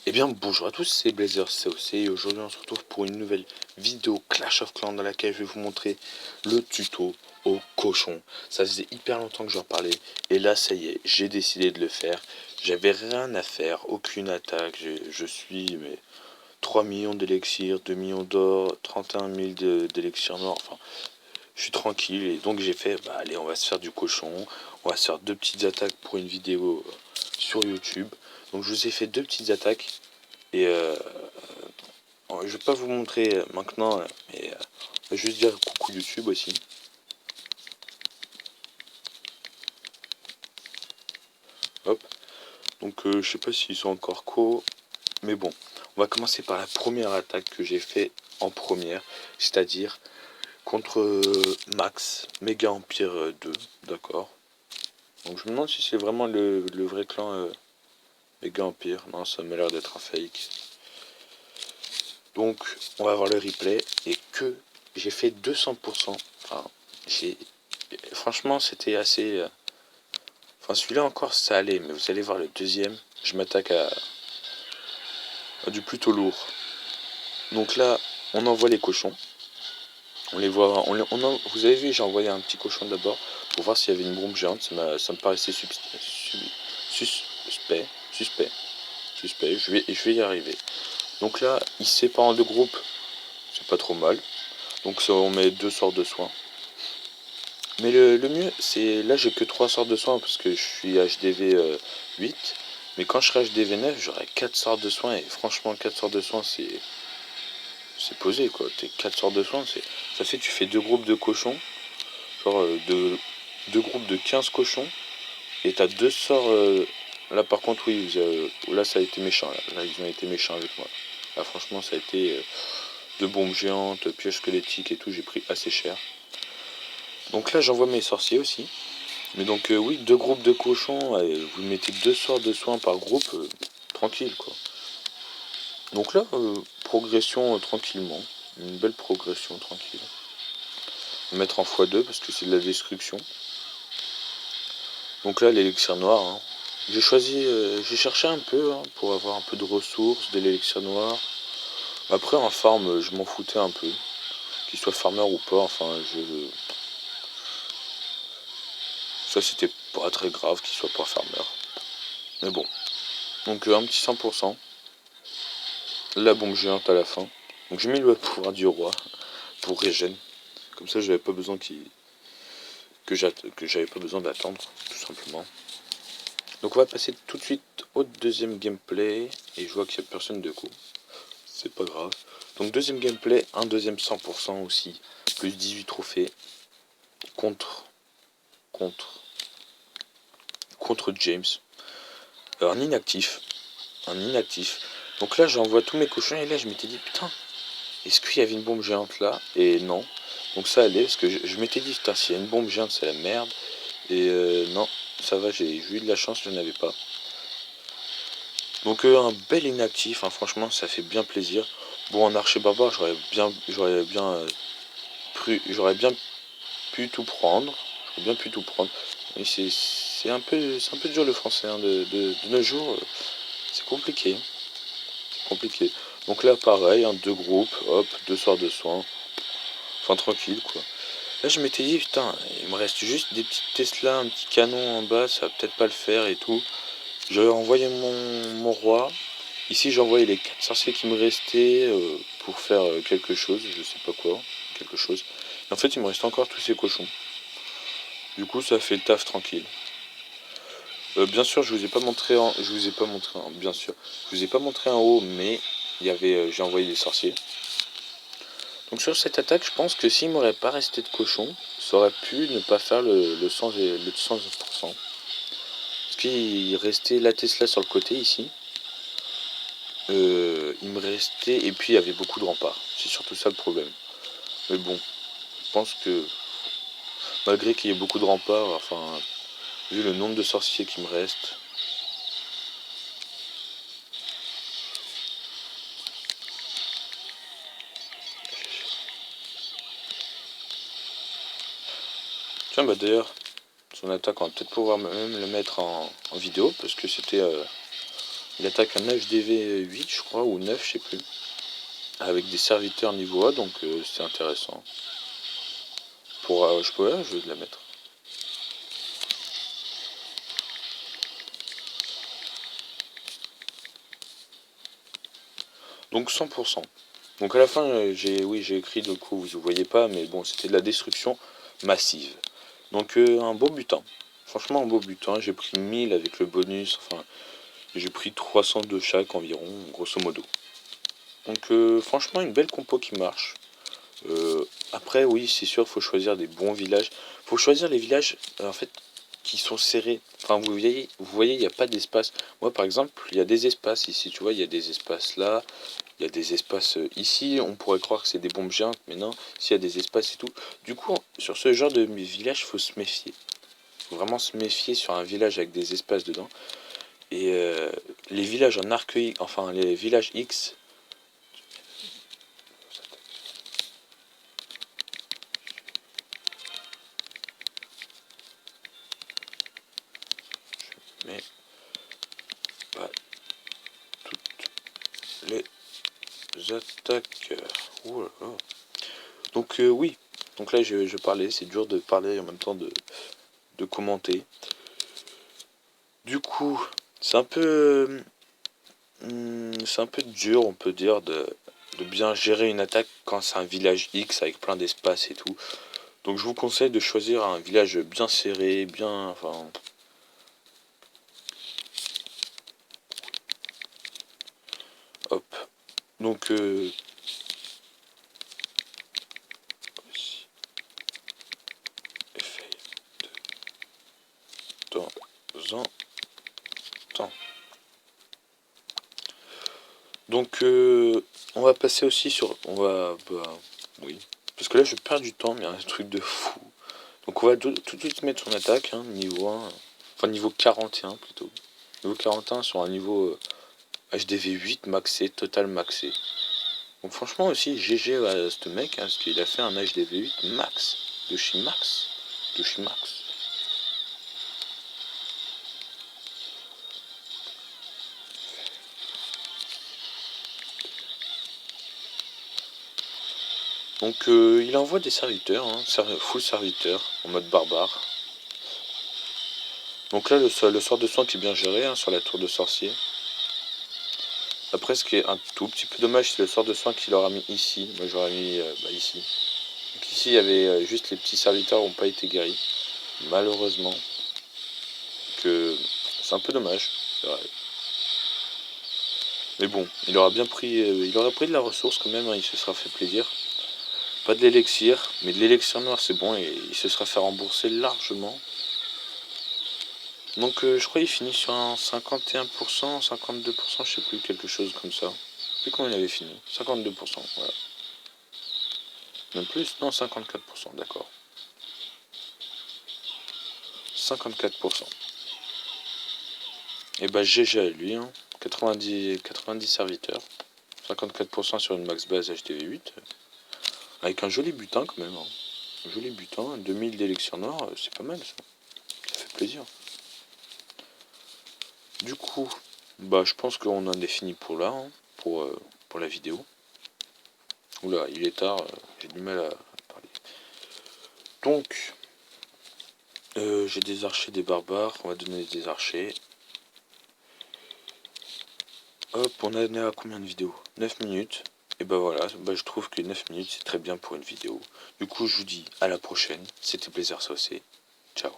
Eh bien bonjour à tous, c'est Blazer COC et aujourd'hui on se retrouve pour une nouvelle vidéo Clash of Clans dans laquelle je vais vous montrer le tuto au cochon. Ça faisait hyper longtemps que j'en parlais et là ça y est, j'ai décidé de le faire. J'avais rien à faire, aucune attaque, je suis mais 3 millions d'élixir, 2 millions d'or, 31 000 d'élixir noir, enfin je suis tranquille et donc j'ai fait, bah allez on va se faire du cochon, on va se faire deux petites attaques pour une vidéo sur YouTube. Donc je vous ai fait deux petites attaques et je vais pas vous montrer maintenant, mais je vais juste dire coucou YouTube aussi. Hop. Donc je sais pas s'ils sont encore co, mais bon, on va commencer par la première attaque que j'ai fait en première, c'est-à-dire contre Max, Méga Empire 2, d'accord. Donc je me demande si c'est vraiment le vrai clan Méga Empire. Non, ça m'a l'air d'être un fake. Donc on va voir le replay et que j'ai fait 200%. Enfin, j'ai franchement c'était assez. Enfin celui-là encore ça allait, mais vous allez voir le deuxième. Je m'attaque à du plutôt lourd. Donc là on envoie les cochons. On les voit. Vous avez vu, j'ai envoyé un petit cochon d'abord pour voir s'il y avait une bombe géante. Ça me paraissait suspect. Suspect. Suspect. Je vais y arriver. Donc là, il se sépare en deux groupes. C'est pas trop mal. Donc ça, on met deux sorts de soins. Mais le mieux, c'est... Là, j'ai que 3 sorts de soins parce que je suis HDV 8. Mais quand je serai HDV 9, j'aurai 4 sorts de soins. Et franchement, 4 sorts de soins, c'est posé, quoi. T'es 4 sorts de soins, ça fait tu fais deux groupes de cochons. Genre deux groupes de 15 cochons. Et t'as deux sorts... Là, par contre, oui, là, ça a été méchant. Là, ils ont été méchants avec moi. Là, franchement, ça a été de bombes géantes, pièges squelettiques et tout. J'ai pris assez cher. Donc là, j'envoie mes sorciers aussi. Mais donc oui, deux groupes de cochons, vous mettez deux sorts de soins par groupe, tranquille quoi. Donc là, progression tranquillement, une belle progression tranquille. On va mettre en x2 parce que c'est de la destruction. Donc là, l'élixir noir, hein. J'ai choisi, j'ai cherché un peu hein, pour avoir un peu de ressources, de l'élixir noir. Après en farm, je m'en foutais un peu, qu'il soit farmer ou pas, enfin ça c'était pas très grave qu'il soit pas farmer. Mais bon, donc un petit 100%. La bombe géante à la fin. Donc j'ai mis le pouvoir du roi pour régène. Comme ça j'avais pas besoin que j'avais pas besoin d'attendre, tout simplement. Donc on va passer tout de suite au deuxième gameplay. Et je vois qu'il n'y a personne de coup. C'est pas grave. Donc deuxième gameplay, un deuxième 100% aussi. Plus 18 trophées. Contre. Contre. Contre James. Un inactif. Un inactif. Donc là j'envoie tous mes cochons et là je m'étais dit putain. Est-ce qu'il y avait une bombe géante là? Et non. Donc ça allait, parce que je m'étais dit, putain, s'il y a une bombe géante, c'est la merde. Et non, ça va, j'ai eu de la chance, je n'en avais pas. Donc un bel inactif, hein, franchement, ça fait bien plaisir. Bon, en archer barbare, j'aurais bien pu tout prendre. J'aurais bien pu tout prendre. Mais c'est un peu dur le français, hein, de nos jours. C'est compliqué. C'est compliqué. Donc là, pareil, hein, deux groupes, hop, deux sorts de soins. Enfin, tranquille, quoi. Là, je m'étais dit, putain, il me reste juste des petites Tesla, un petit canon en bas, ça va peut-être pas le faire et tout. J'avais envoyé mon roi. Ici, j'ai envoyé les 4 sorciers qui me restaient pour faire quelque chose, je sais pas quoi, quelque chose. Et en fait, il me reste encore tous ces cochons. Du coup, ça fait le taf tranquille. Bien sûr, je vous ai pas montré je vous ai pas montré bien sûr, je vous ai pas montré en haut, mais il y avait, j'ai envoyé des sorciers. Donc sur cette attaque, je pense que s'il m'aurait pas resté de cochon, ça aurait pu ne pas faire le 100%. Parce qu'il restait la Tesla sur le côté ici. Il me restait... Et puis il y avait beaucoup de remparts. C'est surtout ça le problème. Mais bon, je pense que malgré qu'il y ait beaucoup de remparts, enfin, vu le nombre de sorciers qui me reste... Tiens, bah d'ailleurs, son attaque, on va peut-être pouvoir même le mettre en vidéo, parce que c'était Il attaque un HDV 8 je crois, ou 9 je sais plus. Avec des serviteurs niveau A, donc c'est intéressant. Pour, je vais la mettre. Donc 100%. Donc à la fin, j'ai écrit, du coup, vous ne voyez pas, mais bon, c'était de la destruction massive. Donc un beau butin. Franchement, un beau butin. J'ai pris 1000 avec le bonus, enfin, j'ai pris 300 de chaque environ, grosso modo. Donc franchement, une belle compo qui marche. Après, oui, c'est sûr, il faut choisir des bons villages. Il faut choisir les villages, en fait, qui sont serrés. Enfin, vous voyez, il n'y a pas d'espace. Moi, par exemple, il y a des espaces ici, tu vois, il y a des espaces là, il y a des espaces ici. On pourrait croire que c'est des bombes géantes, mais non, s'il y a des espaces et tout. Du coup, sur ce genre de village, il faut se méfier. Faut vraiment se méfier sur un village avec des espaces dedans. Et les villages en arc, enfin, les villages X, mais pas toutes les attaqueurs. Ouh là là. Donc oui, donc là je parlais, c'est dur de parler en même temps de commenter. Du coup, c'est un peu dur, on peut dire, de bien gérer une attaque quand c'est un village X avec plein d'espace et tout. Donc je vous conseille de choisir un village bien serré, bien, enfin. Hop. Donc effet de temps en temps. Donc on va passer aussi sur, oui, parce que là je perds du temps, mais un truc de fou. Donc on va tout de suite mettre son attaque, hein, niveau 1, enfin niveau 41 plutôt. Niveau 41 sur un niveau HDV 8 maxé, total maxé. Donc franchement aussi GG à ce mec, hein, parce qu'il a fait un HDV 8 max, de chez Max. De chez Max. Donc il envoie des serviteurs, hein, full serviteur, en mode barbare. Donc là le sort de soin qui est bien géré, hein, sur la tour de sorcier. Après ce qui est un tout petit peu dommage, c'est le sort de soin qu'il aura mis ici. Moi j'aurais mis ici. Donc ici il y avait juste les petits serviteurs qui n'ont pas été guéris. Malheureusement. Que c'est un peu dommage. C'est vrai. Mais bon, il aura bien pris. Il aura pris de la ressource quand même, hein, il se sera fait plaisir. Pas de l'élixir, mais de l'élixir noir c'est bon et il se sera fait rembourser largement. Donc je crois qu'il finit sur un 51%, 52%, je sais plus, quelque chose comme ça. Je sais plus comment il avait fini. 52%, voilà. Même plus, non, 54%, d'accord. 54%. Et bah GG à lui, hein. 90 serviteurs. 54% sur une max base HDV8. Avec un joli butin quand même, hein. Un joli butin, 2000 d'élection noire, c'est pas mal ça. Ça fait plaisir. Du coup, bah je pense qu'on en est fini pour là, hein, pour la vidéo. Oula, il est tard, j'ai du mal à parler. Donc, j'ai des archers, des barbares, on va donner des archers. Hop, on en est à combien de vidéos? 9 minutes. Et bah voilà, bah je trouve que 9 minutes c'est très bien pour une vidéo. Du coup, je vous dis à la prochaine. C'était Plaisir Saucé. Ciao.